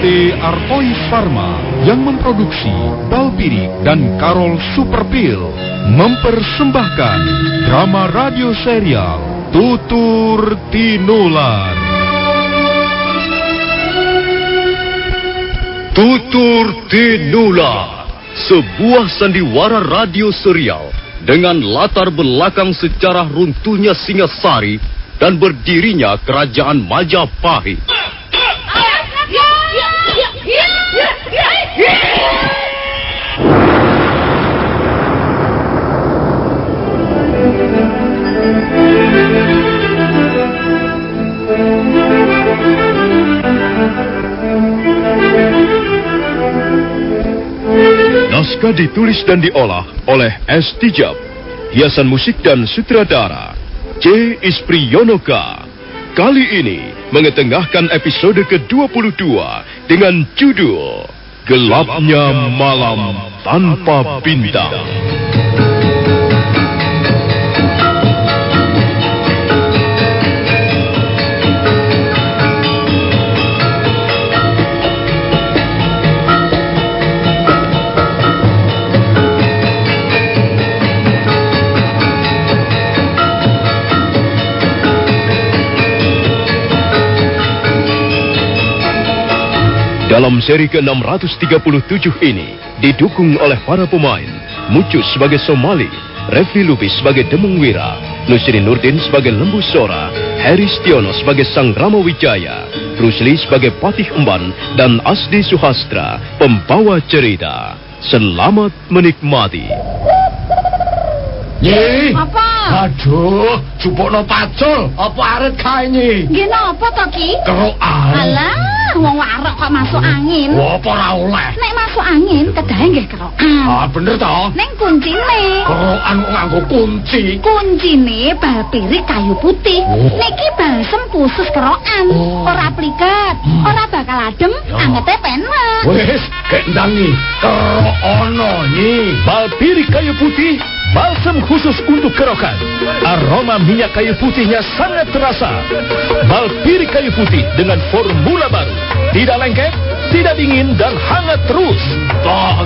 PT Artois Pharma yang memproduksi Balpirik dan Karol Superpil mempersembahkan drama radio serial Tutur Tinular. Tutur Tinular, sebuah sandiwara radio serial dengan latar belakang sejarah runtuhnya Singasari dan berdirinya Kerajaan Majapahit. Naskah ditulis dan diolah oleh S. Tijab. Hiasan musik dan sutradara C. Ispriyonoka. Kali ini mengetengahkan episode ke-22 dengan judul Gelapnya Malam Tanpa Bintang. Dalam seri ke-637 ini, didukung oleh para pemain, Mucus sebagai Somali, Refli Lubis sebagai Demung Wira, Nusri Nurdin sebagai Lembu Sora, Heri Stiono sebagai Sang Rama Wijaya, Rusli sebagai Patih Emban, dan Asdi Suhastra, pembawa cerita. Selamat menikmati. Nyi. Apa? Aduh, jupukno pacul. Apa arit kae nyi? Nggih napa to Ki? Kerokan. Alah, wong warok kok masuk angin. Wah, apa ora oleh? Nek masuk angin kedahe nggih kerokan. Ah, bener to? Ning kuncine. Kerokan kok nganggo kunci. Kuncine balpirik kayu putih. Niki balsem khusus kerokan. Ora pliket, ora bakal adem, angete penak. Wis, gek ndangi. Kerok ono nyi. Balpirik kayu putih, balsam khusus untuk kerokan. Aroma minyak kayu putihnya sangat terasa. Balpirik kayu putih dengan formula baru. Tidak lengket, tidak dingin, dan hangat terus. Toh,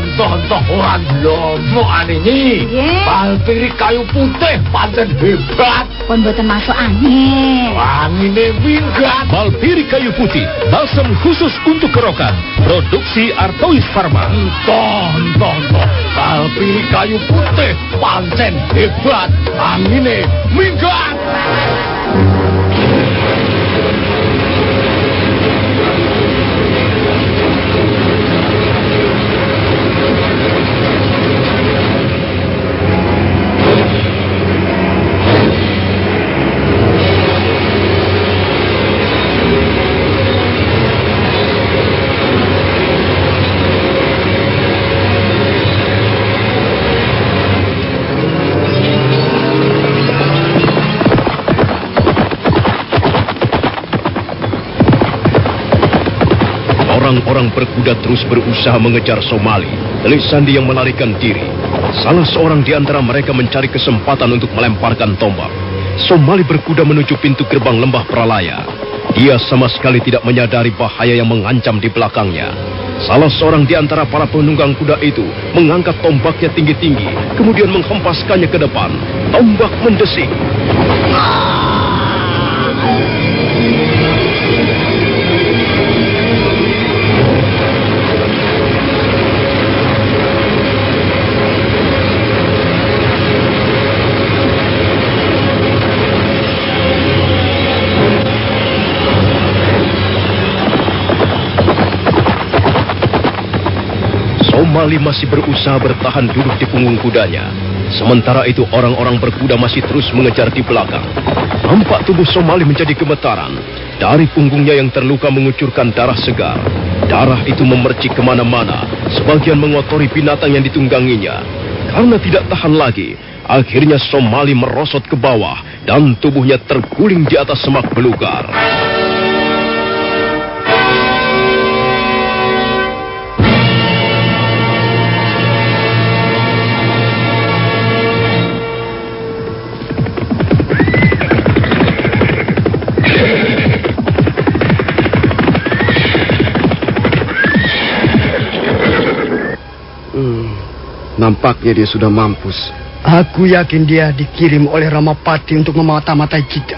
orang lomo ane nyi. Nggih. Balpirik kayu putih pancen hebat. Pun boten masuk angin. Angine minggat. Balpirik kayu putih, balsam khusus untuk kerokan. Produksi Artois Pharma. Toh. Balpirik kayu putih pancen hebat. Angine minggat. Orang-orang berkuda terus berusaha mengejar Somali, Telik Sandi yang melarikan diri. Salah seorang di antara mereka mencari kesempatan untuk melemparkan tombak. Somali berkuda menuju pintu gerbang lembah Pralaya. Dia sama sekali tidak menyadari bahaya yang mengancam di belakangnya. Salah seorang di antara para penunggang kuda itu mengangkat tombaknya tinggi-tinggi, kemudian menghempaskannya ke depan. Tombak mendesing. Somali masih berusaha bertahan duduk di punggung kudanya. Sementara itu orang-orang berkuda masih terus mengejar di belakang. Nampak tubuh Somali menjadi gemetaran. Dari punggungnya yang terluka mengucurkan darah segar. Darah itu memercik kemana-mana. Sebagian mengotori binatang yang ditungganginya. Karena tidak tahan lagi, akhirnya Somali merosot ke bawah dan tubuhnya terguling di atas semak belukar. Nampaknya dia sudah mampus. Aku yakin dia dikirim oleh Ramapati untuk memata-matai kita.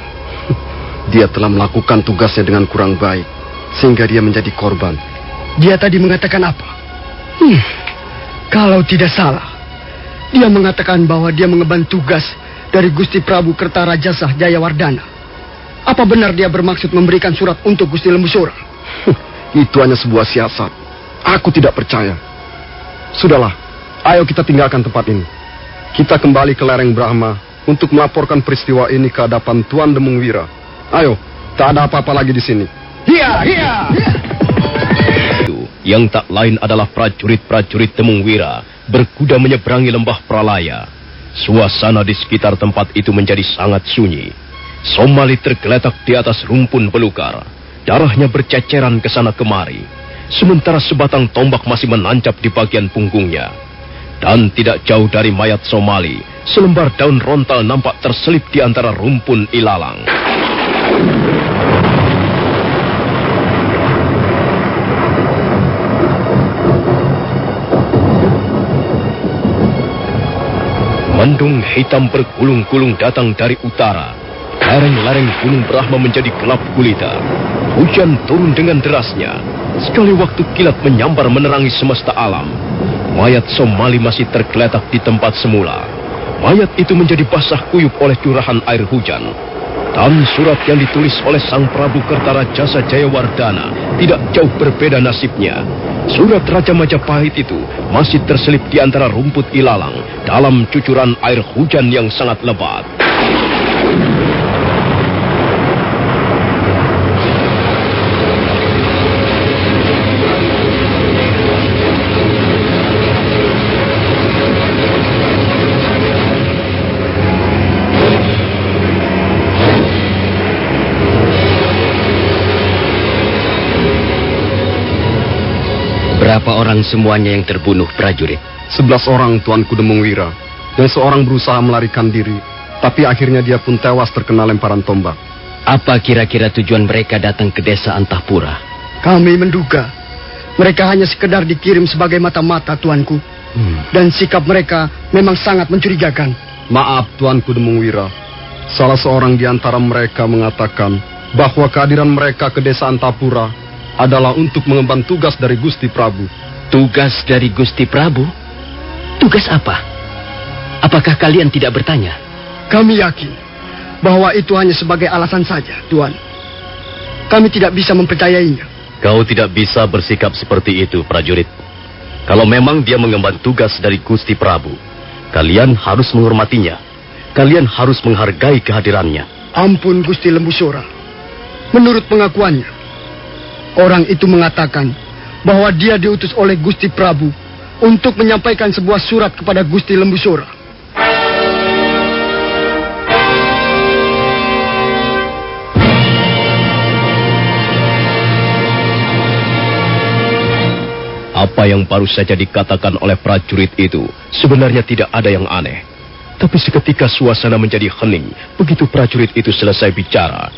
Dia telah melakukan tugasnya dengan kurang baik, sehingga dia menjadi korban. Dia tadi mengatakan apa? Kalau tidak salah, dia mengatakan bahwa dia mengemban tugas dari Gusti Prabu Kertarajasa Jayawardana. Apa benar dia bermaksud memberikan surat untuk Gusti Lembusura? Itu hanya sebuah siasat. Aku tidak percaya. Sudahlah, ayo kita tinggalkan tempat ini. Kita kembali ke lereng Brahma untuk melaporkan peristiwa ini ke hadapan Tuan Demungwira. Ayo, tak ada apa-apa lagi di sini. Iya, iya. Itu yang tak lain adalah prajurit-prajurit Demungwira berkuda menyeberangi lembah Pralaya. Suasana di sekitar tempat itu menjadi sangat sunyi. Somali tergeletak di atas rumpun belukar. Darahnya berceceran ke sana kemari. Sementara sebatang tombak masih menancap di bagian punggungnya. Dan tidak jauh dari mayat Somali, selembar daun rontal nampak terselip di antara rumpun ilalang. Mendung hitam bergulung-gulung datang dari utara. Lereng-lereng Gunung Brahma menjadi gelap gulita. Hujan turun dengan derasnya. Sekali waktu kilat menyambar menerangi semesta alam. Mayat Somali masih tergeletak di tempat semula. Mayat itu menjadi basah kuyup oleh curahan air hujan. Dan surat yang ditulis oleh Sang Prabu Kertarajasa Jayawardana tidak jauh berbeda nasibnya. Surat Raja Majapahit itu masih terselip di antara rumput ilalang dalam cucuran air hujan yang sangat lebat. Berapa orang semuanya yang terbunuh, prajurit? 11 orang, Tuanku Demungwira. Dan seorang berusaha melarikan diri, tapi akhirnya dia pun tewas terkena lemparan tombak. Apa kira-kira tujuan mereka datang ke desa Antahpura? Kami menduga mereka hanya sekedar dikirim sebagai mata-mata, Tuanku. Dan sikap mereka memang sangat mencurigakan. Maaf, Tuanku Demungwira. Salah seorang di antara mereka mengatakan bahwa kehadiran mereka ke desa Antahpura adalah untuk mengemban tugas dari Gusti Prabu. Tugas dari Gusti Prabu? Tugas apa? Apakah kalian tidak bertanya? Kami yakin bahwa itu hanya sebagai alasan saja, Tuan. Kami tidak bisa mempercayainya. Kau tidak bisa bersikap seperti itu, prajurit. Kalau memang dia mengemban tugas dari Gusti Prabu, kalian harus menghormatinya. Kalian harus menghargai kehadirannya. Ampun, Gusti Lembusura. Menurut pengakuannya, orang itu mengatakan bahwa dia diutus oleh Gusti Prabu untuk menyampaikan sebuah surat kepada Gusti Lembusura. Apa yang baru saja dikatakan oleh prajurit itu sebenarnya tidak ada yang aneh. Tapi seketika suasana menjadi hening begitu prajurit itu selesai bicara.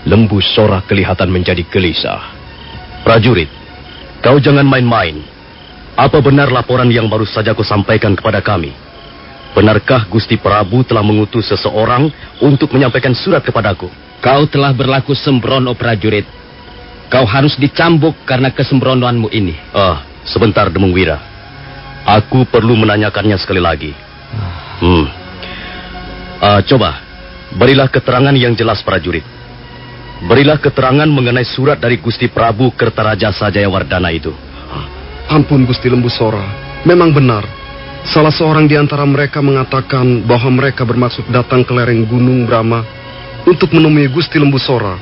Lembusura kelihatan menjadi gelisah. Prajurit, kau jangan main-main. Apa benar laporan yang baru saja kau sampaikan kepada kami? Benarkah Gusti Prabu telah mengutus seseorang untuk menyampaikan surat kepadaku? Kau telah berlaku sembrono, prajurit. Kau harus dicambuk karena kesembronoanmu ini. Sebentar, Demungwira. Aku perlu menanyakannya sekali lagi. Coba, berilah keterangan yang jelas, prajurit. Berilah keterangan mengenai surat dari Gusti Prabu Kertarajasa Jayawardana itu. Ampun, Gusti Lembusura. Memang benar. Salah seorang di antara mereka mengatakan bahwa mereka bermaksud datang ke lereng Gunung Brahma untuk menemui Gusti Lembusura.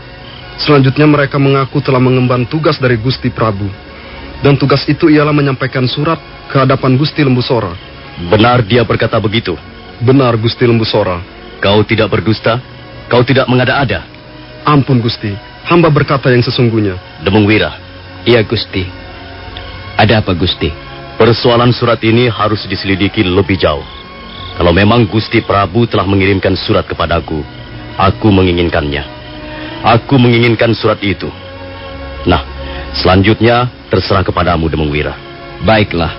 Selanjutnya mereka mengaku telah mengemban tugas dari Gusti Prabu. Dan tugas itu ialah menyampaikan surat ke hadapan Gusti Lembusura. Benar dia berkata begitu? Benar, Gusti Lembusura. Kau tidak berdusta? Kau tidak mengada-ada? Ampun, Gusti. Hamba berkata yang sesungguhnya. Demungwira. Iya, Gusti. Ada apa, Gusti? Persoalan surat ini harus diselidiki lebih jauh. Kalau memang Gusti Prabu telah mengirimkan surat kepadaku, aku menginginkannya. Aku menginginkan surat itu. Nah, selanjutnya terserah kepadamu, Demungwira. Baiklah.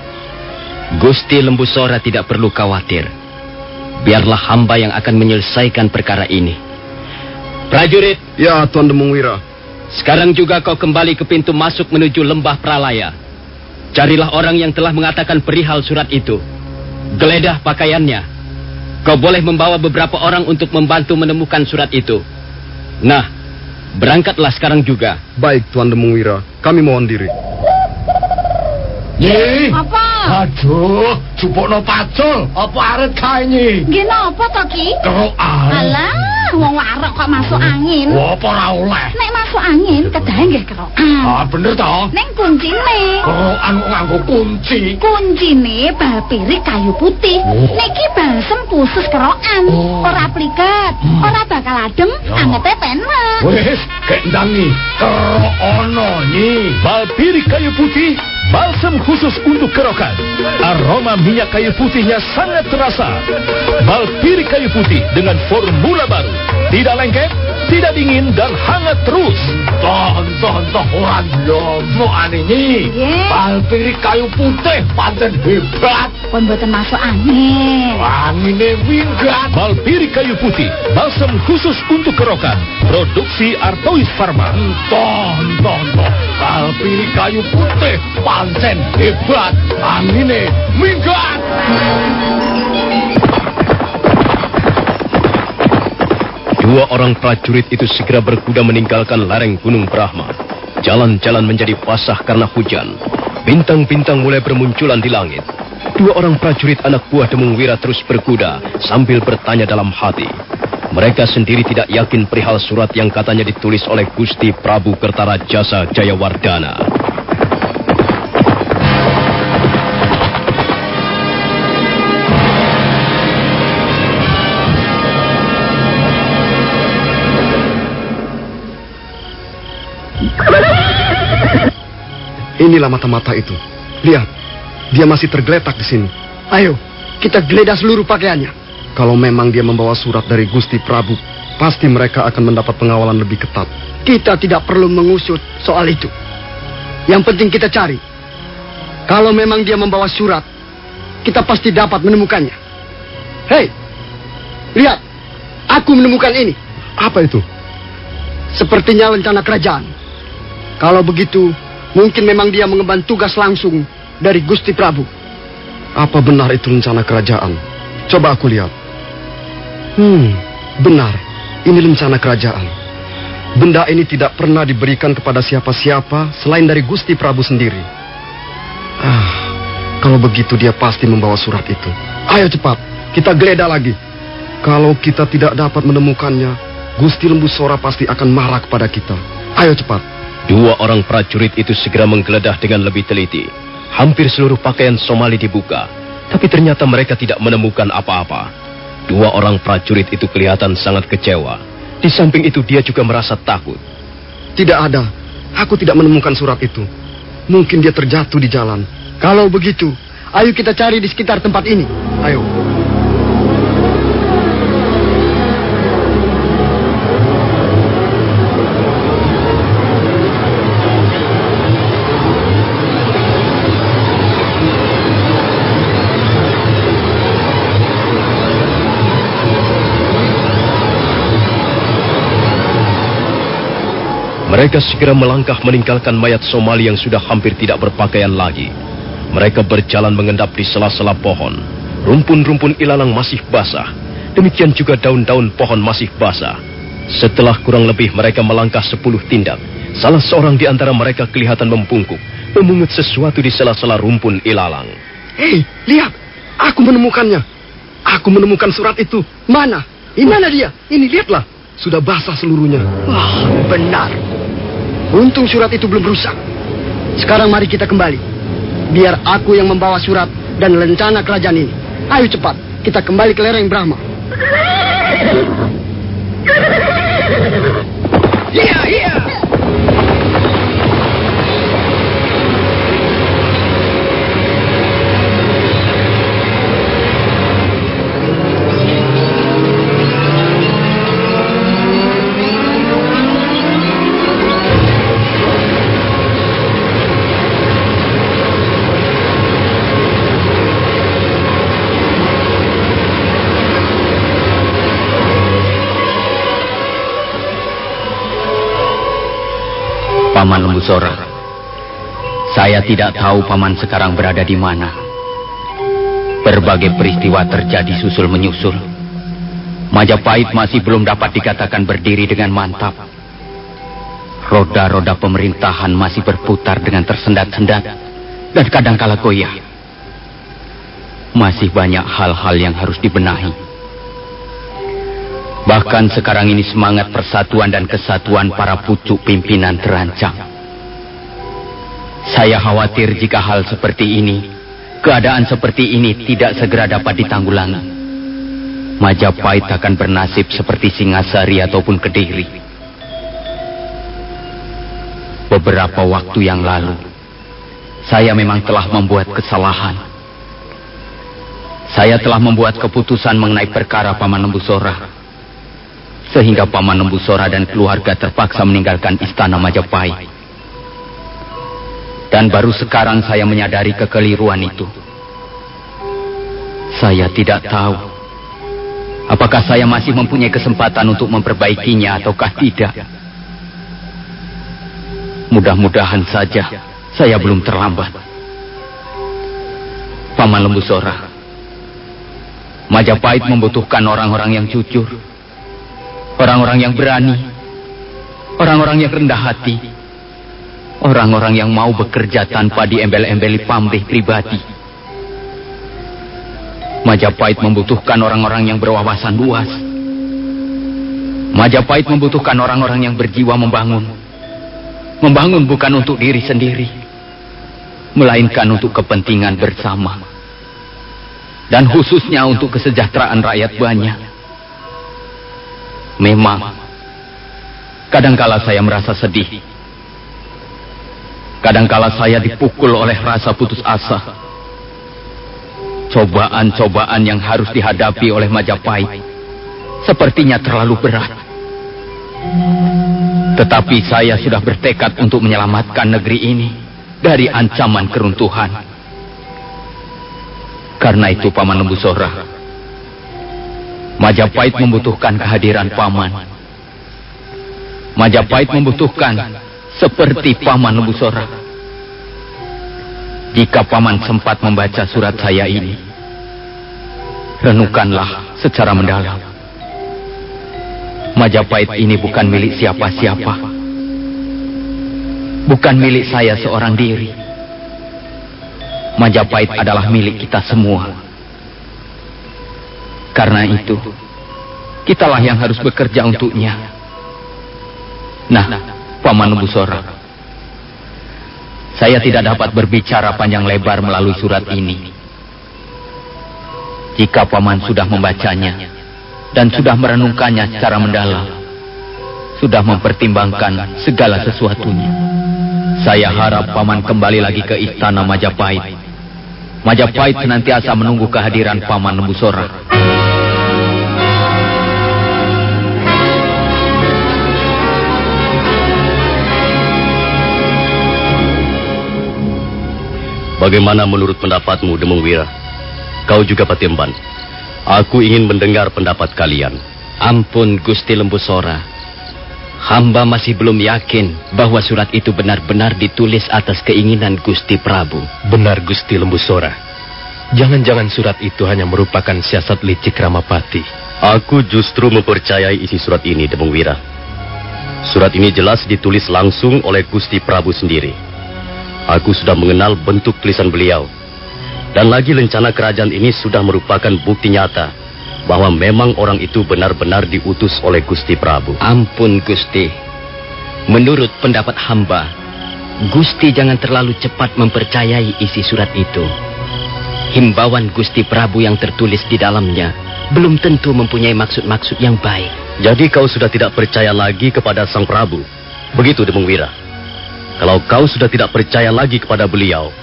Gusti Lembu Sora tidak perlu khawatir. Biarlah hamba yang akan menyelesaikan perkara ini. Prajurit. Ya, Tuan Demung Wira. Sekarang juga kau kembali ke pintu masuk menuju lembah Pralaya. Carilah orang yang telah mengatakan perihal surat itu. Geledah pakaiannya. Kau boleh membawa beberapa orang untuk membantu menemukan surat itu. Nah, berangkatlah sekarang juga. Baik, Tuan Demung Wira. Kami mohon diri. Nyi. Apa? Aduh, jupukno pacul. Apa arep kae nyi? Nggih napa to, Ki? Kerokan. Alah, wong warok kok masuk angin. Apa ora oleh? Nek masuk angin kedahe nggih kerokan. Ah, bener toh? Ning kuncine. Kerokan kok nganggo kunci. Kuncine bal pirik kayu putih. Niki balsem khusus kerokan. Ora pliket, ora bakal adem, angete penak. Wis, kendang nyi. Kerok ono nyi. Bal pirik kayu putih, balsam khusus untuk kerokan. Aroma minyak kayu putihnya sangat terasa. Bal pirik kayu putih dengan formula baru. Tidak lengket, tidak dingin, dan hangat terus. Toh, orang lomo ane nyi. Nggih. Bal pirik kayu putih pancen hebat. Pun mboten masuk angin. Angine minggat. Bal pirik kayu putih, balsam khusus untuk kerokan. Produksi Artois Pharma. Toh. Bal pirik kayu putih pancen hebat. Angine minggat. Dua orang prajurit itu segera berkuda meninggalkan lereng Gunung Brahma. Jalan-jalan menjadi basah karena hujan. Bintang-bintang mulai bermunculan di langit. Dua orang prajurit anak buah Demung Wira terus berkuda sambil bertanya dalam hati. Mereka sendiri tidak yakin perihal surat yang katanya ditulis oleh Gusti Prabu Kertarajasa Jayawardana. Inilah mata-mata itu. Lihat, dia masih tergeletak di sini. Ayo, kita geledah seluruh pakaiannya. Kalau memang dia membawa surat dari Gusti Prabu, pasti mereka akan mendapat pengawalan lebih ketat. Kita tidak perlu mengusut soal itu. Yang penting kita cari. Kalau memang dia membawa surat, kita pasti dapat menemukannya. Hei, lihat, aku menemukan ini. Apa itu? Sepertinya rencana kerajaan. Kalau begitu, mungkin memang dia mengemban tugas langsung dari Gusti Prabu. Apa benar itu rencana kerajaan? Coba aku lihat. Benar. Ini rencana kerajaan. Benda ini tidak pernah diberikan kepada siapa-siapa selain dari Gusti Prabu sendiri. Kalau begitu dia pasti membawa surat itu. Ayo cepat, kita geledah lagi. Kalau kita tidak dapat menemukannya, Gusti Lembu Sora pasti akan marah kepada kita. Ayo cepat. Dua orang prajurit itu segera menggeledah dengan lebih teliti. Hampir seluruh pakaian Somali dibuka, tapi ternyata mereka tidak menemukan apa-apa. Dua orang prajurit itu kelihatan sangat kecewa. Di samping itu dia juga merasa takut. Tidak ada. Aku tidak menemukan surat itu. Mungkin dia terjatuh di jalan. Kalau begitu, ayo kita cari di sekitar tempat ini. Ayo. Mereka segera melangkah meninggalkan mayat Somali yang sudah hampir tidak berpakaian lagi. Mereka berjalan mengendap di sela-sela pohon. Rumpun-rumpun ilalang masih basah. Demikian juga daun-daun pohon masih basah. Setelah kurang lebih mereka melangkah 10 tindak, salah seorang di antara mereka kelihatan membungkuk, memungut sesuatu di sela-sela rumpun ilalang. Hei, lihat. Aku menemukannya. Aku menemukan surat itu. Mana? Ini mana dia? Ini, lihatlah. Sudah basah seluruhnya. Wah, benar. Untung surat itu belum rusak. Sekarang mari kita kembali. Biar aku yang membawa surat dan rencana kerajaan ini. Ayo cepat, kita kembali ke lereng Brahma. Iya. Paman Lembusora. Saya tidak tahu Paman sekarang berada di mana. Berbagai peristiwa terjadi susul menyusul. Majapahit masih belum dapat dikatakan berdiri dengan mantap. Roda-roda pemerintahan masih berputar dengan tersendat-sendat dan kadangkala goyah. Masih banyak hal-hal yang harus dibenahi. Bahkan sekarang ini semangat persatuan dan kesatuan para pucuk pimpinan terancam. Saya khawatir jika hal seperti ini, keadaan seperti ini tidak segera dapat ditanggulangi. Majapahit akan bernasib seperti Singasari ataupun Kediri. Beberapa waktu yang lalu, saya memang telah membuat kesalahan. Saya telah membuat keputusan mengenai perkara Paman Lembusora, sehingga Paman Lembusora dan keluarga terpaksa meninggalkan istana Majapahit. Dan baru sekarang saya menyadari kekeliruan itu. Saya tidak tahu apakah saya masih mempunyai kesempatan untuk memperbaikinya ataukah tidak. Mudah-mudahan saja saya belum terlambat. Paman Lembusora, Majapahit membutuhkan orang-orang yang jujur, orang-orang yang berani, orang-orang yang rendah hati, orang-orang yang mau bekerja tanpa diembel-embeli pamrih pribadi. Majapahit membutuhkan orang-orang yang berwawasan luas. Majapahit membutuhkan orang-orang yang berjiwa membangun. Membangun bukan untuk diri sendiri, melainkan untuk kepentingan bersama. Dan khususnya untuk kesejahteraan rakyat banyak. Memang, kadangkala saya merasa sedih. Kadangkala saya dipukul oleh rasa putus asa. Cobaan-cobaan yang harus dihadapi oleh Majapahit sepertinya terlalu berat. Tetapi saya sudah bertekad untuk menyelamatkan negeri ini dari ancaman keruntuhan. Karena itu Paman Lembusora, Majapahit membutuhkan kehadiran Paman. Majapahit membutuhkan seperti Paman Lembusora. Jika Paman sempat membaca surat saya ini, renungkanlah secara mendalam. Majapahit ini bukan milik siapa-siapa. Bukan milik saya seorang diri. Majapahit adalah milik kita semua. Karena itu, kitalah yang harus bekerja untuknya. Nah, Paman Lembusora, saya tidak dapat berbicara panjang lebar melalui surat ini. Jika Paman sudah membacanya dan sudah merenungkannya secara mendalam, sudah mempertimbangkan segala sesuatunya, saya harap Paman kembali lagi ke istana Majapahit. Majapahit senantiasa menunggu kehadiran Paman Lembusora. Bagaimana menurut pendapatmu, Demung Wira? Kau juga Patemban. Aku ingin mendengar pendapat kalian. Ampun Gusti Lembusora, hamba masih belum yakin bahwa surat itu benar-benar ditulis atas keinginan Gusti Prabu. Benar Gusti Lembusora. Jangan-jangan surat itu hanya merupakan siasat licik Ramapati. Aku justru mempercayai isi surat ini, Demung Wira. Surat ini jelas ditulis langsung oleh Gusti Prabu sendiri. Aku sudah mengenal bentuk tulisan beliau. Dan lagi lencana kerajaan ini sudah merupakan bukti nyata bahwa memang orang itu benar-benar diutus oleh Gusti Prabu. Ampun Gusti, menurut pendapat hamba, Gusti jangan terlalu cepat mempercayai isi surat itu. Himbauan Gusti Prabu yang tertulis di dalamnya belum tentu mempunyai maksud-maksud yang baik. Jadi kau sudah tidak percaya lagi kepada Sang Prabu? Begitu, Demung Wira. Kalau kau sudah tidak percaya lagi kepada beliau,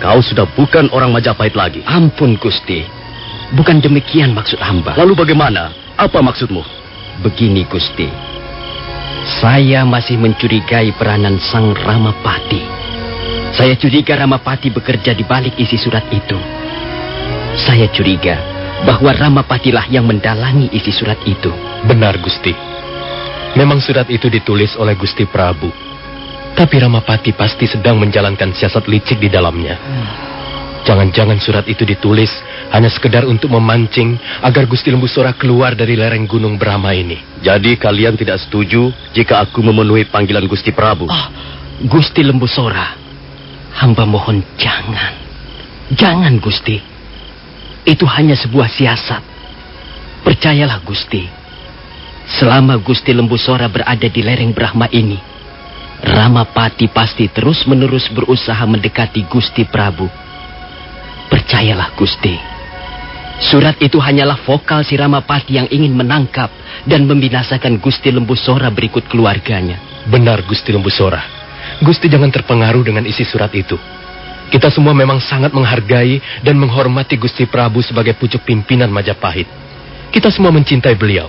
kau sudah bukan orang Majapahit lagi. Ampun Gusti, bukan demikian maksud hamba. Lalu bagaimana? Apa maksudmu? Begini Gusti, saya masih mencurigai peranan Sang Ramapati. Saya curiga Ramapati bekerja di balik isi surat itu. Saya curiga bahwa Ramapatilah yang mendalangi isi surat itu. Benar Gusti. Memang surat itu ditulis oleh Gusti Prabu. Tapi Ramapati pasti sedang menjalankan siasat licik di dalamnya. Jangan-jangan surat itu ditulis hanya sekedar untuk memancing agar Gusti Lembusora keluar dari lereng Gunung Brahma ini. Jadi kalian tidak setuju jika aku memenuhi panggilan Gusti Prabu? Gusti Lembusora, hamba mohon jangan. Jangan, Gusti. Itu hanya sebuah siasat. Percayalah, Gusti. Selama Gusti Lembusora berada di lereng Brahma ini, Ramapati pasti terus-menerus berusaha mendekati Gusti Prabu. Percayalah, Gusti. Surat itu hanyalah vokal si Ramapati yang ingin menangkap dan membinasakan Gusti Lembusora berikut keluarganya. Benar, Gusti Lembusora. Gusti jangan terpengaruh dengan isi surat itu. Kita semua memang sangat menghargai dan menghormati Gusti Prabu sebagai pucuk pimpinan Majapahit. Kita semua mencintai beliau.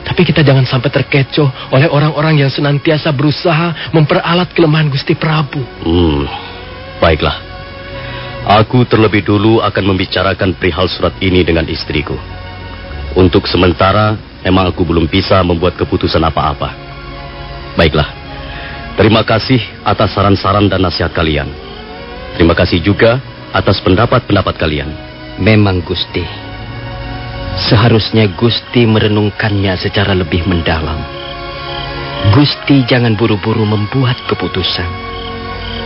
Tapi kita jangan sampai terkecoh oleh orang-orang yang senantiasa berusaha memperalat kelemahan Gusti Prabu. Baiklah. Aku terlebih dulu akan membicarakan perihal surat ini dengan istriku. Untuk sementara, memang aku belum bisa membuat keputusan apa-apa. Baiklah. Terima kasih atas saran-saran dan nasihat kalian. Terima kasih juga atas pendapat-pendapat kalian. Memang, Gusti. Seharusnya Gusti merenungkannya secara lebih mendalam. Gusti jangan buru-buru membuat keputusan.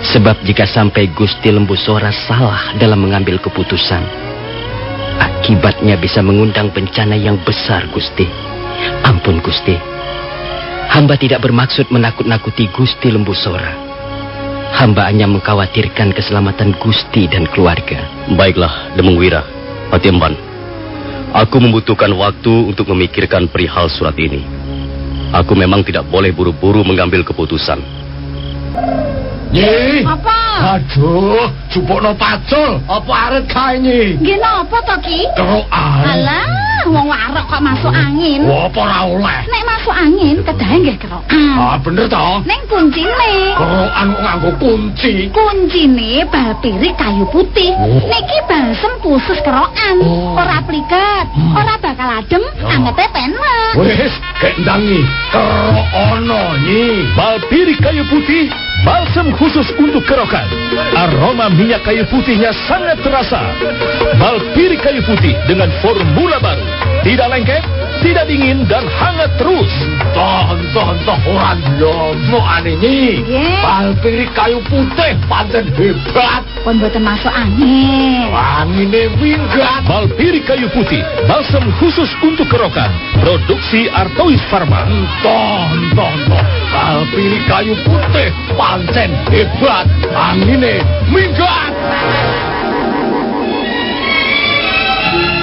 Sebab jika sampai Gusti Lembusora salah dalam mengambil keputusan, akibatnya bisa mengundang bencana yang besar, Gusti. Ampun, Gusti. Hamba tidak bermaksud menakut-nakuti Gusti Lembusora. Hamba hanya mengkhawatirkan keselamatan Gusti dan keluarga. Baiklah, Demung Wira, Pati Emban. Aku membutuhkan waktu untuk memikirkan perihal surat ini. Aku memang tidak boleh buru-buru mengambil keputusan. Nyi. Apa? Aduh, jupukno pacul. Apa arit kae nyi? Nggih napa to, Ki? Kerokan. Alah, wong warok kok masuk angin. Wah, apa ora oleh? Nek masuk angin, kedahe nggih kerokan. Bener toh? Ning kuncine. Kerokan kok nganggo kunci. Kuncine bal pirik kayu putih. Niki balsem khusus kerokan. Ora pliket, ora bakal adem, angete penak. Wis, kendangi. Kerokono nyi. Bal pirik kayu putih, balsam khusus untuk kerokan. Aroma minyak kayu putihnya sangat terasa. Bal pirik kayu putih dengan formula baru. Tidak lengket, tidak dingin, dan hangat terus. Toh, orang lomo ane nyi. Bal pirik kayu putih pancen hebat. Pun boten masuk angin. Angine minggat. Bal pirik kayu putih, balsam khusus untuk kerokan. Produksi Artois Pharma. Toh. Bal pirik kayu putih pancen hebat. Angine minggat.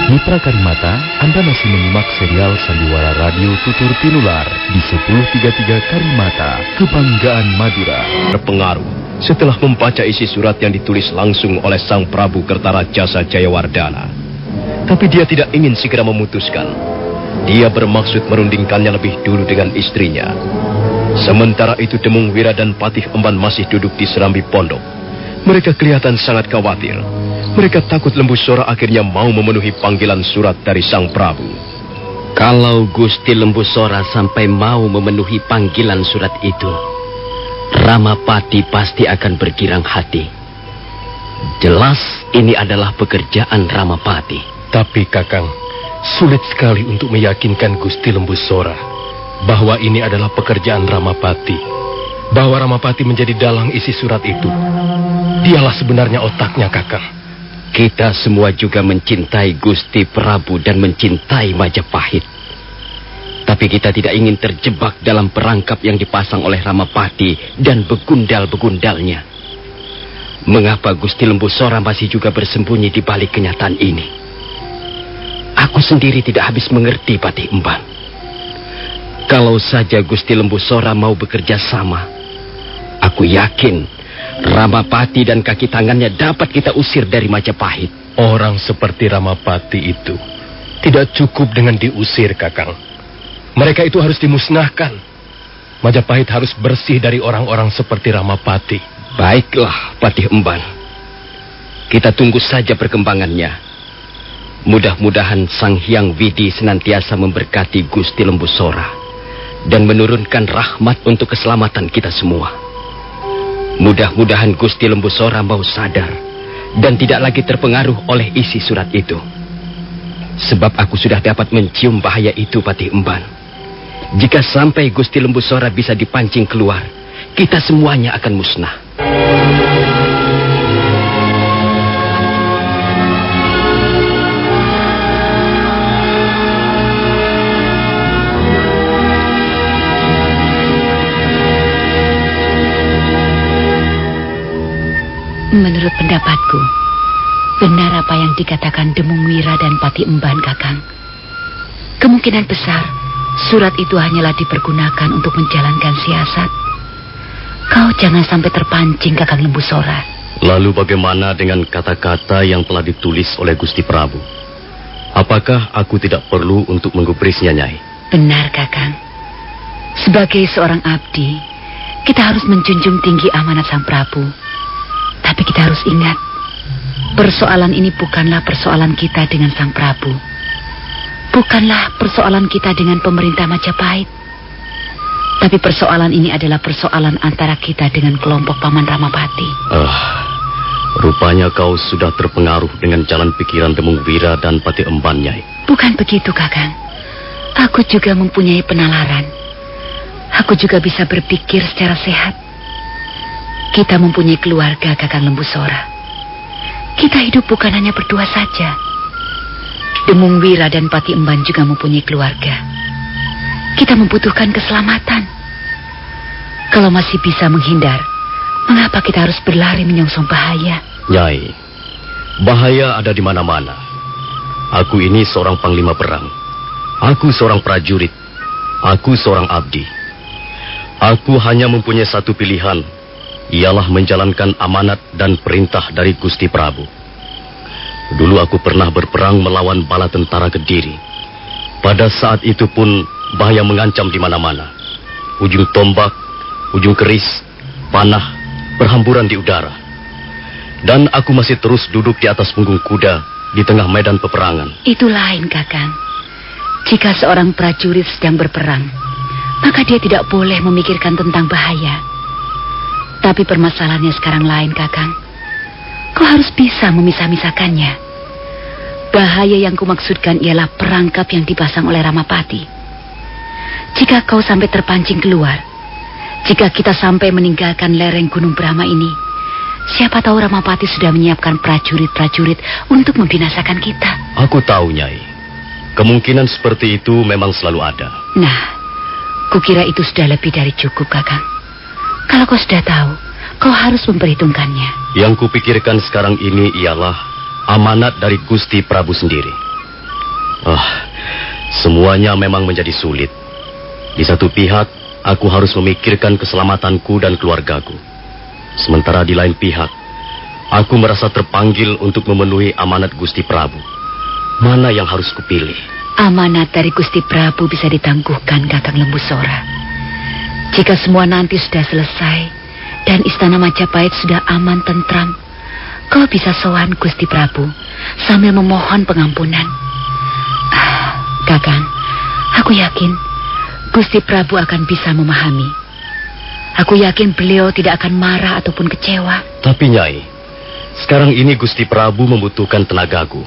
Mitra Karimata, Anda masih menyimak serial Sandiwara Radio Tutur Tinular di 1033 Karimata, Kebanggaan Madura. Terpengaruh setelah membaca isi surat yang ditulis langsung oleh Sang Prabu Kertarajasa Jayawardana. Tapi dia tidak ingin segera memutuskan. Dia bermaksud merundingkannya lebih dulu dengan istrinya. Sementara itu Demung Wira dan Patih Emban masih duduk di serambi pondok. Mereka kelihatan sangat khawatir. Mereka takut Lembusora akhirnya mau memenuhi panggilan surat dari Sang Prabu. Kalau Gusti Lembusora sampai mau memenuhi panggilan surat itu, Ramapati pasti akan bergirang hati. Jelas ini adalah pekerjaan Ramapati. Tapi Kakang, sulit sekali untuk meyakinkan Gusti Lembusora bahwa ini adalah pekerjaan Ramapati. Bahwa Ramapati menjadi dalang isi surat itu. Dialah sebenarnya otaknya, Kakang. Kita semua juga mencintai Gusti Prabu dan mencintai Majapahit. Tapi kita tidak ingin terjebak dalam perangkap yang dipasang oleh Ramapati dan begundal-begundalnya. Mengapa Gusti Lembusora masih juga bersembunyi di balik kenyataan ini? Aku sendiri tidak habis mengerti, Patih Emban. Kalau saja Gusti Lembusora mau bekerja sama, aku yakin Ramapati dan kaki tangannya dapat kita usir dari Majapahit. Orang seperti Ramapati itu tidak cukup dengan diusir, Kakang. Mereka itu harus dimusnahkan. Majapahit harus bersih dari orang-orang seperti Ramapati. Baiklah, Patih Emban. Kita tunggu saja perkembangannya. Mudah-mudahan Sang Hyang Widi senantiasa memberkati Gusti Lembusora dan menurunkan rahmat untuk keselamatan kita semua. Mudah-mudahan Gusti Lembu Sora mau sadar dan tidak lagi terpengaruh oleh isi surat itu. Sebab aku sudah dapat mencium bahaya itu, Patih Emban. Jika sampai Gusti Lembu Sora bisa dipancing keluar, kita semuanya akan musnah. Menurut pendapatku, benar apa yang dikatakan Demung Wira dan Patih Emban, Kakang. Kemungkinan besar surat itu hanyalah dipergunakan untuk menjalankan siasat. Kau jangan sampai terpancing, Kakang Lembu Sora. Lalu bagaimana dengan kata-kata yang telah ditulis oleh Gusti Prabu? Apakah aku tidak perlu untuk menggubrisnya, Nyai? Benar, Kakang. Sebagai seorang abdi, kita harus menjunjung tinggi amanat Sang Prabu. Tapi kita harus ingat, persoalan ini bukanlah persoalan kita dengan Sang Prabu. Bukanlah persoalan kita dengan pemerintah Majapahit. Tapi persoalan ini adalah persoalan antara kita dengan kelompok Paman Ramapati. Rupanya kau sudah terpengaruh dengan jalan pikiran Demung Wira dan Patih Emban, Nyai. Bukan begitu, Kakang. Aku juga mempunyai penalaran. Aku juga bisa berpikir secara sehat. Kita mempunyai keluarga, Kakang Lembu Sora. Kita hidup bukan hanya berdua saja. Demung Wira dan Patih Emban juga mempunyai keluarga. Kita membutuhkan keselamatan. Kalau masih bisa menghindar, mengapa kita harus berlari menyongsong bahaya? Nyai, bahaya ada di mana-mana. Aku ini seorang panglima perang. Aku seorang prajurit. Aku seorang abdi. Aku hanya mempunyai satu pilihan, ialah menjalankan amanat dan perintah dari Gusti Prabu. Dulu aku pernah berperang melawan bala tentara Kediri. Pada saat itu pun bahaya mengancam di mana-mana. Ujung tombak, ujung keris, panah, berhamburan di udara. Dan aku masih terus duduk di atas punggung kuda di tengah medan peperangan. Itu lain, Kakang. Jika seorang prajurit sedang berperang, maka dia tidak boleh memikirkan tentang bahaya. Tapi permasalahannya sekarang lain, Kakang. Kau harus bisa memisah-misahkannya. Bahaya yang kumaksudkan ialah perangkap yang dipasang oleh Ramapati. Jika kau sampai terpancing keluar, jika kita sampai meninggalkan lereng Gunung Brahma ini, siapa tahu Ramapati sudah menyiapkan prajurit-prajurit untuk membinasakan kita. Aku tahu, Nyai. Kemungkinan seperti itu memang selalu ada. Nah, kukira itu sudah lebih dari cukup, Kakang. Kalau kau sudah tahu, kau harus memperhitungkannya. Yang kupikirkan sekarang ini ialah amanat dari Gusti Prabu sendiri. Semuanya memang menjadi sulit. Di satu pihak, aku harus memikirkan keselamatanku dan keluargaku. Sementara di lain pihak, aku merasa terpanggil untuk memenuhi amanat Gusti Prabu. Mana yang harus kupilih? Amanat dari Gusti Prabu bisa ditangguhkan, Kakang Lembu Sora. Jika semua nanti sudah selesai dan istana Majapahit sudah aman tentram, kau bisa sowan Gusti Prabu sambil memohon pengampunan. Kakang, aku yakin Gusti Prabu akan bisa memahami. Aku yakin beliau tidak akan marah ataupun kecewa. Tapi, Nyai, sekarang ini Gusti Prabu membutuhkan tenagaku.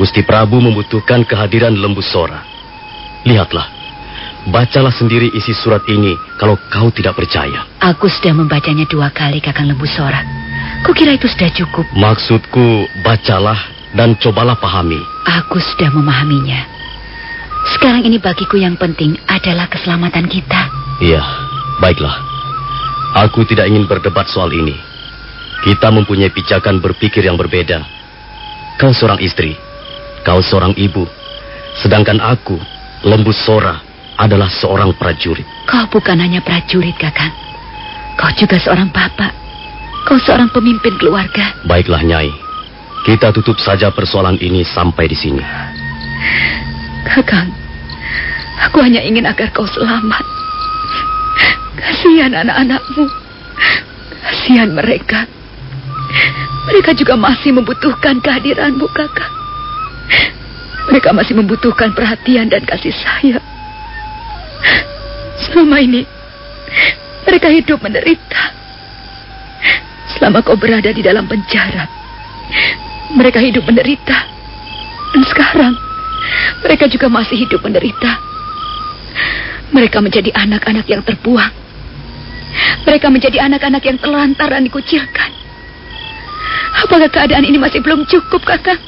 Gusti Prabu membutuhkan kehadiran Lembu Sora. Lihatlah. Bacalah sendiri isi surat ini kalau kau tidak percaya. Aku sudah membacanya 2 kali, Kakang Lembu Sora. Kukira itu sudah cukup. Maksudku, bacalah dan cobalah pahami. Aku sudah memahaminya. Sekarang ini bagiku yang penting adalah keselamatan kita. Iya, baiklah. Aku tidak ingin berdebat soal ini. Kita mempunyai pijakan berpikir yang berbeda. Kau seorang istri, kau seorang ibu. Sedangkan aku, Lembu Sora, adalah seorang prajurit. Kau bukan hanya prajurit, Kakang. Kau juga seorang bapak. Kau seorang pemimpin keluarga. Baiklah, Nyai. Kita tutup saja persoalan ini sampai di sini. Kakang, aku hanya ingin agar kau selamat. Kasihan anak-anakmu. Kasihan mereka. Mereka juga masih membutuhkan kehadiranmu, Kakang. Mereka masih membutuhkan perhatian dan kasih sayang. Selama ini mereka hidup menderita. Selama kau berada di dalam penjara, mereka hidup menderita. Dan sekarang, mereka juga masih hidup menderita. Mereka menjadi anak-anak yang terbuang. Mereka menjadi anak-anak yang terlantar dan dikucilkan. Apakah keadaan ini masih belum cukup, Kakang?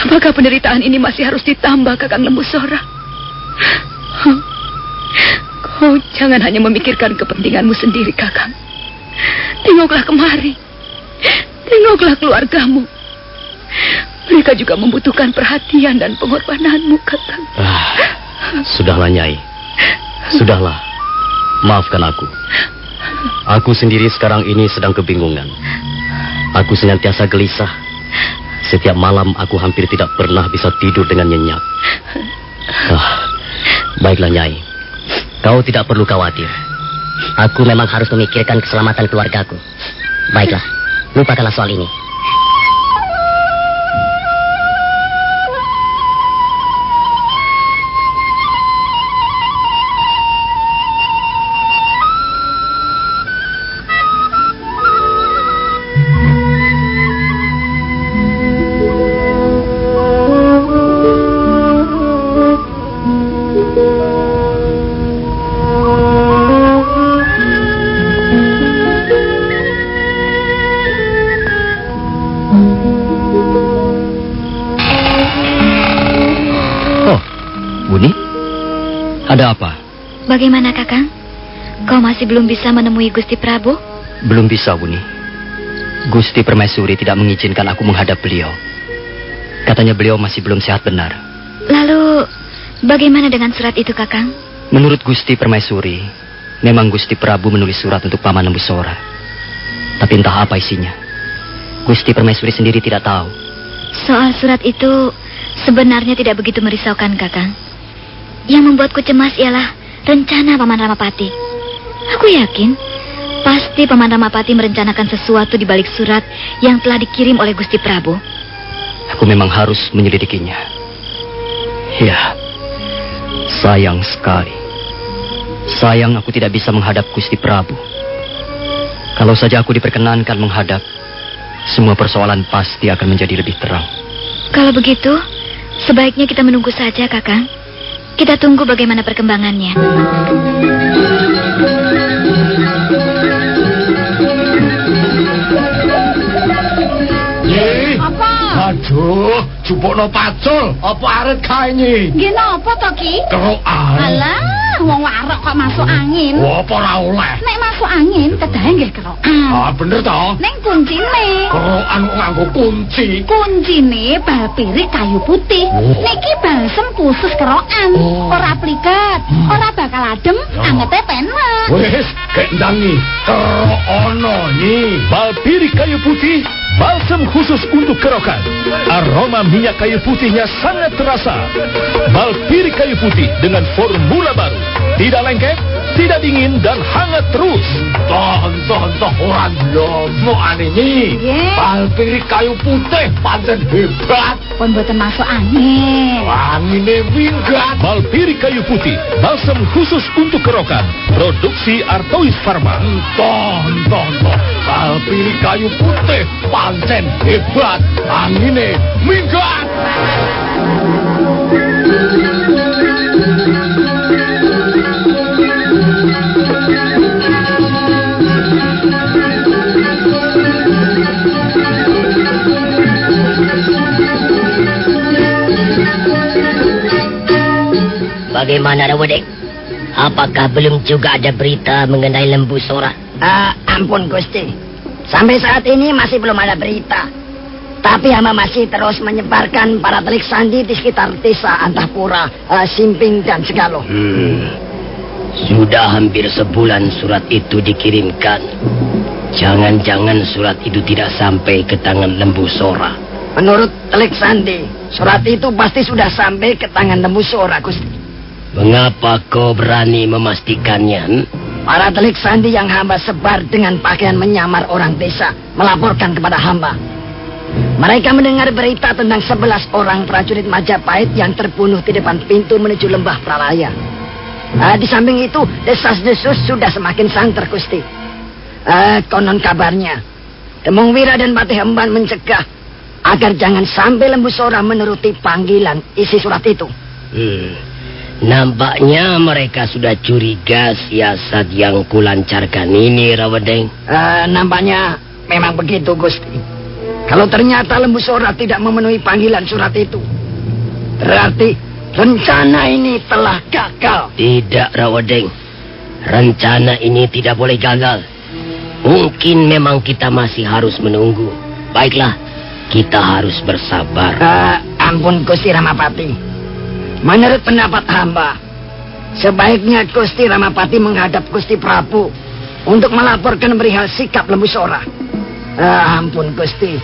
Apakah penderitaan ini masih harus ditambah, Kakang Lembu Sora? Kau jangan hanya memikirkan kepentinganmu sendiri, Kakang. Tengoklah kemari. Tengoklah keluargamu. Mereka juga membutuhkan perhatian dan pengorbananmu, Kakang. Sudahlah, Nyai. Sudahlah. Maafkan aku. Aku sendiri sekarang ini sedang kebingungan. Aku senantiasa gelisah. Setiap malam aku hampir tidak pernah bisa tidur dengan nyenyak. Baiklah, Nyai. Kau tidak perlu khawatir. Aku memang harus memikirkan keselamatan keluargaku. Baiklah, lupakanlah soal ini. Ada apa? Bagaimana, Kakang? Kau masih belum bisa menemui Gusti Prabu? Belum bisa, Wuni. Gusti Permaisuri tidak mengizinkan aku menghadap beliau. Katanya beliau masih belum sehat benar. Lalu, bagaimana dengan surat itu, Kakang? Menurut Gusti Permaisuri, memang Gusti Prabu menulis surat untuk Paman Lembu Sora. Tapi entah apa isinya. Gusti Permaisuri sendiri tidak tahu. Soal surat itu sebenarnya tidak begitu merisaukan, Kakang. Yang membuatku cemas ialah rencana Paman Ramapati. Aku yakin pasti Paman Ramapati merencanakan sesuatu di balik surat yang telah dikirim oleh Gusti Prabu. Aku memang harus menyelidikinya. Ya, sayang sekali. Sayang aku tidak bisa menghadap Gusti Prabu. Kalau saja aku diperkenankan menghadap, semua persoalan pasti akan menjadi lebih terang. Kalau begitu, sebaiknya kita menunggu saja, Kakang. Kita tunggu bagaimana perkembangannya. Apa? Aduh, jupukno pacul. Apa arep kae nyi? Nggih napa to, Ki? Kerokan. Alah, wong warok kok masuk angin. Apa ora oleh? Nek masuk angin, kedahe nggih kerokan. Bener to? Ning kuncine. Kerokan kok nganggo kunci. Kuncine bal pirik kayu putih. Niki balsem khusus kerokan. Ora pliket, ora bakal adem, angete penak. Wis, kendangi. Kerok ono nyi. Bal pirik kayu putih, balsam khusus untuk kerokan. Aroma minyak kayu putihnya sangat terasa. Bal pirik kayu putih dengan formula baru. Tidak lengket, tidak dingin, dan hangat terus. Toh, orang lomo ane nyi. Bal pirik kayu putih pancen hebat. Pun boten masuk angin. Angine minggat. Bal pirik kayu putih, balsam khusus untuk kerokan. Produksi Artois Pharma. Toh. Bal pirik kayu putih pancen hebat. Angine minggat. Bagaimana, Rawedek? Apakah belum juga ada berita mengenai Lembu Sora? Ampun, Gusti. Sampai saat ini masih belum ada berita. Tapi hamba masih terus menyebarkan para telik sandi di sekitar desa Antahpura, Simping, dan Segalo. Sudah hampir sebulan surat itu dikirimkan. Jangan-jangan surat itu tidak sampai ke tangan Lembu Sora. Menurut telik sandi, surat itu pasti sudah sampai ke tangan Lembu Sora, Gusti. Mengapa kau berani memastikannya? Para telik sandi yang hamba sebar dengan pakaian menyamar orang desa melaporkan kepada hamba. Mereka mendengar berita tentang 11 orang prajurit Majapahit yang terbunuh di depan pintu menuju lembah Pralaya. Di samping itu, desas-desus sudah semakin santer, Gusti. Konon kabarnya Temung Wira dan Patih Emban mencegah agar jangan sampai Lembu Sora menuruti panggilan isi surat itu. Nampaknya mereka sudah curiga siasat yang kulancarkan ini, Rawedeng. Nampaknya memang begitu, Gusti. Kalau ternyata Lembu Sora tidak memenuhi panggilan surat itu, berarti rencana ini telah gagal. Tidak, Rawedeng. Rencana ini tidak boleh gagal. Mungkin memang kita masih harus menunggu. Baiklah, kita harus bersabar. Ampun, Gusti Ramapati. Menurut pendapat hamba, sebaiknya Gusti Ramapati menghadap Gusti Prabu untuk melaporkan perihal sikap Lembu Sora. Ampun, Gusti.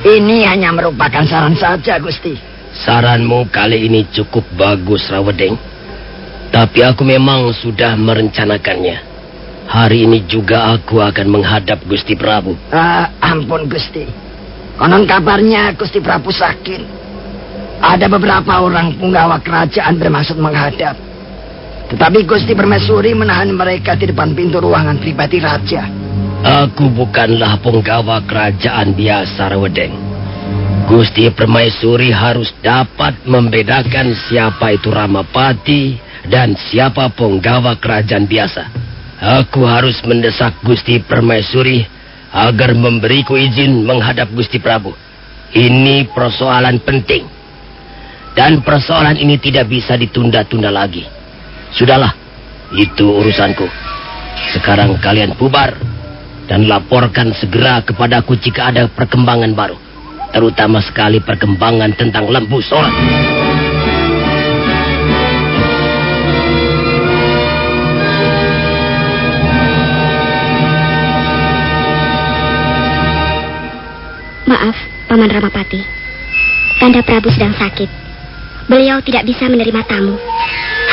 Ini hanya merupakan saran saja, Gusti. Saranmu kali ini cukup bagus, Rawedeng. Tapi aku memang sudah merencanakannya. Hari ini juga aku akan menghadap Gusti Prabu. Ampun, Gusti. Konon kabarnya Gusti Prabu sakit. Ada beberapa orang punggawa kerajaan bermaksud menghadap. Tetapi Gusti Permaisuri menahan mereka di depan pintu ruangan pribadi raja. Aku bukanlah punggawa kerajaan biasa, Rawedeng. Gusti Permaisuri harus dapat membedakan siapa itu Ramapati dan siapa punggawa kerajaan biasa. Aku harus mendesak Gusti Permaisuri agar memberiku izin menghadap Gusti Prabu. Ini persoalan penting. Dan persoalan ini tidak bisa ditunda-tunda lagi. Sudahlah, itu urusanku. Sekarang kalian bubar dan laporkan segera kepadaku jika ada perkembangan baru. Terutama sekali perkembangan tentang Lembu Sora. Maaf, Paman Ramapati. Kanda Prabu sedang sakit. Beliau tidak bisa menerima tamu.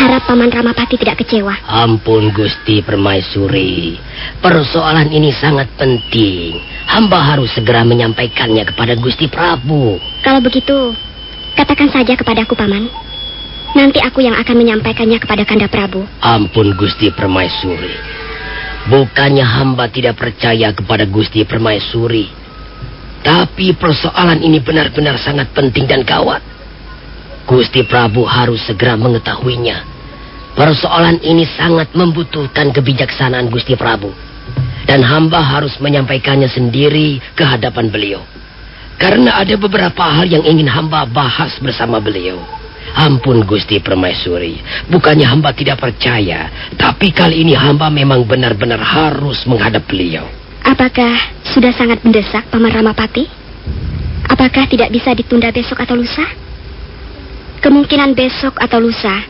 Harap Paman Ramapati tidak kecewa. Ampun, Gusti Permaisuri. Persoalan ini sangat penting. Hamba harus segera menyampaikannya kepada Gusti Prabu. Kalau begitu, katakan saja kepadaku, Paman. Nanti aku yang akan menyampaikannya kepada Kanda Prabu. Ampun, Gusti Permaisuri. Bukannya hamba tidak percaya kepada Gusti Permaisuri. Tapi persoalan ini benar-benar sangat penting dan gawat. Gusti Prabu harus segera mengetahuinya. Persoalan ini sangat membutuhkan kebijaksanaan Gusti Prabu. Dan hamba harus menyampaikannya sendiri ke hadapan beliau. Karena ada beberapa hal yang ingin hamba bahas bersama beliau. Ampun, Gusti Permaisuri. Bukannya hamba tidak percaya. Tapi kali ini hamba memang benar-benar harus menghadap beliau. Apakah sudah sangat mendesak, Paman Ramapati? Apakah tidak bisa ditunda besok atau lusa? Kemungkinan besok atau lusa,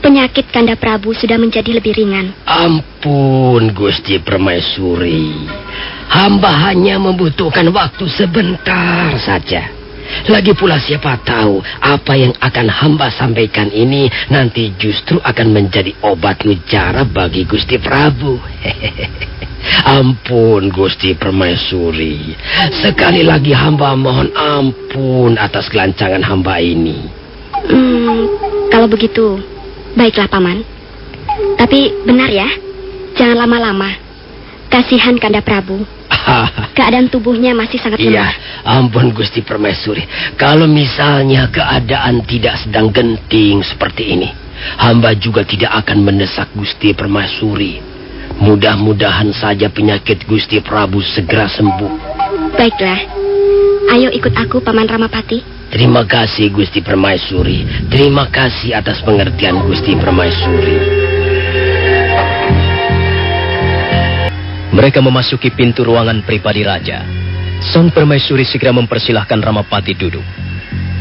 penyakit Kanda Prabu sudah menjadi lebih ringan. Ampun, Gusti Permaisuri. Hamba hanya membutuhkan waktu sebentar saja. Lagi pula siapa tahu apa yang akan hamba sampaikan ini nanti justru akan menjadi obat mujara bagi Gusti Prabu. Ampun, Gusti Permaisuri. Sekali lagi hamba mohon ampun atas kelancangan hamba ini. Kalau begitu, baiklah, Paman. Tapi benar ya, jangan lama-lama. Kasihan Kanda Prabu. Keadaan tubuhnya masih sangat lemah. Iya, ampun Gusti Permaisuri. Kalau misalnya keadaan tidak sedang genting seperti ini, hamba juga tidak akan mendesak Gusti Permaisuri. Mudah-mudahan saja penyakit Gusti Prabu segera sembuh. Baiklah, ayo ikut aku, Paman Ramapati. Terima kasih Gusti Permaisuri. Terima kasih atas pengertian Gusti Permaisuri. Mereka memasuki pintu ruangan pribadi raja. Sang Permaisuri segera mempersilahkan Ramapati duduk.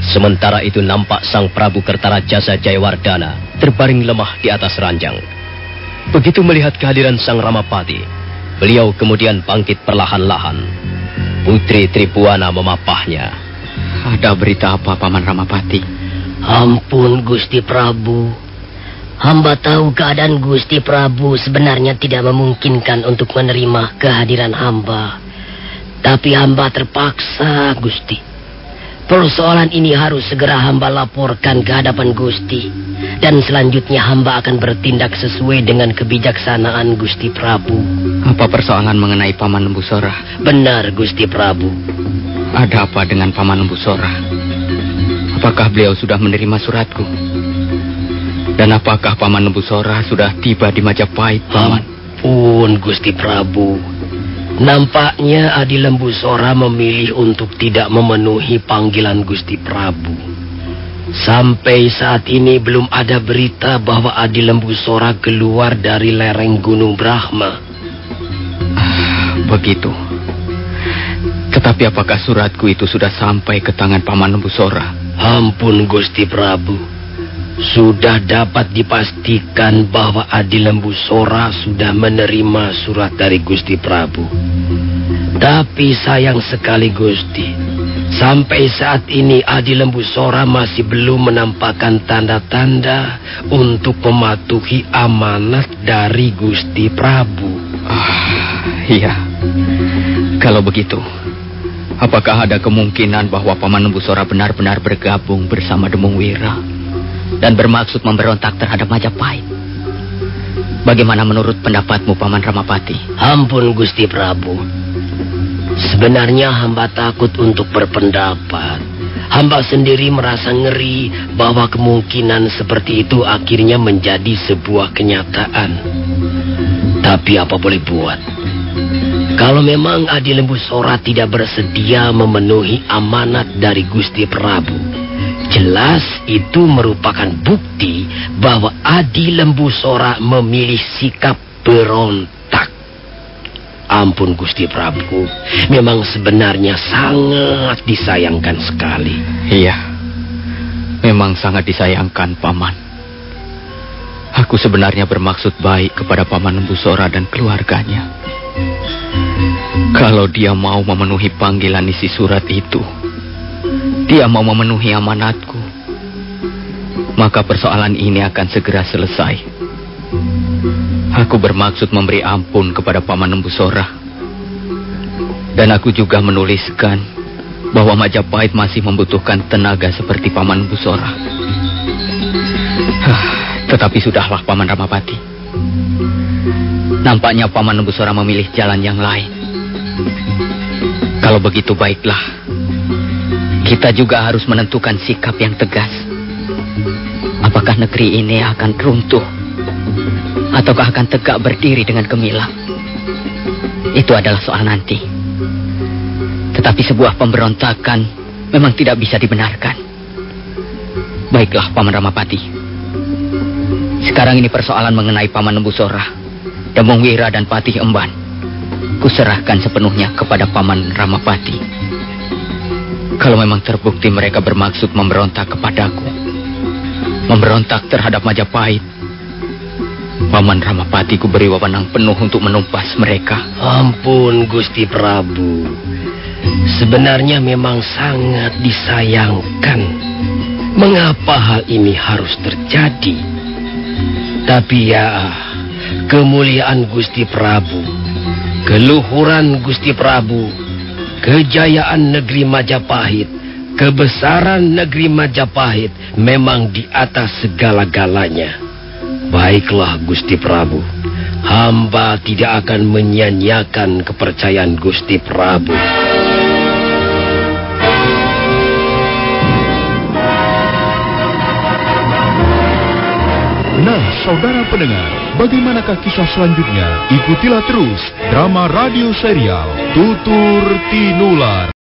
Sementara itu nampak Sang Prabu Kertarajasa Jayawardana terbaring lemah di atas ranjang. Begitu melihat kehadiran Sang Ramapati, beliau kemudian bangkit perlahan-lahan. Putri Tribuana memapahnya. Ada berita apa, Paman Ramapati? Ampun Gusti Prabu. Hamba tahu keadaan Gusti Prabu sebenarnya tidak memungkinkan untuk menerima kehadiran hamba. Tapi hamba terpaksa, Gusti. Persoalan ini harus segera hamba laporkan ke hadapan Gusti. Dan selanjutnya hamba akan bertindak sesuai dengan kebijaksanaan Gusti Prabu. Apa persoalan mengenai Paman Lembusora? Benar, Gusti Prabu. Ada apa dengan Paman Lembusora? Apakah beliau sudah menerima suratku? Dan apakah Paman Lembusora sudah tiba di Majapahit, Paman? Ampun, Gusti Prabu. Nampaknya Adi Lembusora memilih untuk tidak memenuhi panggilan Gusti Prabu. Sampai saat ini belum ada berita bahwa Adi Lembusora keluar dari lereng Gunung Brahma. Begitu. Tetapi apakah suratku itu sudah sampai ke tangan Paman Lembusora? Ampun, Gusti Prabu. Sudah dapat dipastikan bahwa Adi Lembusora sudah menerima surat dari Gusti Prabu. Tapi sayang sekali, Gusti. Sampai saat ini Adi Lembusora masih belum menampakkan tanda-tanda untuk mematuhi amanat dari Gusti Prabu. Iya. Kalau begitu, apakah ada kemungkinan bahwa Paman Lembusora benar-benar bergabung bersama Demung Wira dan bermaksud memberontak terhadap Majapahit? Bagaimana menurut pendapatmu, Paman Ramapati? Ampun, Gusti Prabu. Sebenarnya hamba takut untuk berpendapat. Hamba sendiri merasa ngeri bahwa kemungkinan seperti itu akhirnya menjadi sebuah kenyataan. Tapi apa boleh buat? Kalau memang Adi Lembusora tidak bersedia memenuhi amanat dari Gusti Prabu, jelas itu merupakan bukti bahwa Adi Lembusora memilih sikap berontak. Ampun, Gusti Prabu, memang sebenarnya sangat disayangkan sekali. Iya, memang sangat disayangkan, Paman. Aku sebenarnya bermaksud baik kepada Paman Lembusora dan keluarganya. Kalau dia mau memenuhi panggilan isi surat itu, dia mau memenuhi amanatku, maka persoalan ini akan segera selesai. Aku bermaksud memberi ampun kepada Paman Lembusora. Dan aku juga menuliskan bahwa Majapahit masih membutuhkan tenaga seperti Paman Lembusora. Tetapi sudahlah, Paman Ramapati. Nampaknya Paman Lembusora memilih jalan yang lain. Kalau begitu baiklah. Kita juga harus menentukan sikap yang tegas. Apakah negeri ini akan runtuh ataukah akan tegak berdiri dengan gemilang? Itu adalah soal nanti. Tetapi sebuah pemberontakan memang tidak bisa dibenarkan. Baiklah, Paman Ramapati. Sekarang ini persoalan mengenai Paman Lembusora, Demung Wira dan Patih Emban. Kuserahkan sepenuhnya kepada Paman Ramapati. Kalau memang terbukti mereka bermaksud memberontak kepadaku, memberontak terhadap Majapahit, Paman Ramapati ku beri wewenang penuh untuk menumpas mereka. Ampun, Gusti Prabu. Sebenarnya memang sangat disayangkan. Mengapa hal ini harus terjadi? Tapi ya, kemuliaan Gusti Prabu, keluhuran Gusti Prabu, kejayaan negeri Majapahit, kebesaran negeri Majapahit memang di atas segala-galanya. Baiklah, Gusti Prabu. Hamba tidak akan menyia-nyiakan kepercayaan Gusti Prabu. Nah, saudara pendengar, bagaimanakah kisah selanjutnya? Ikutilah terus drama radio serial Tutur Tinular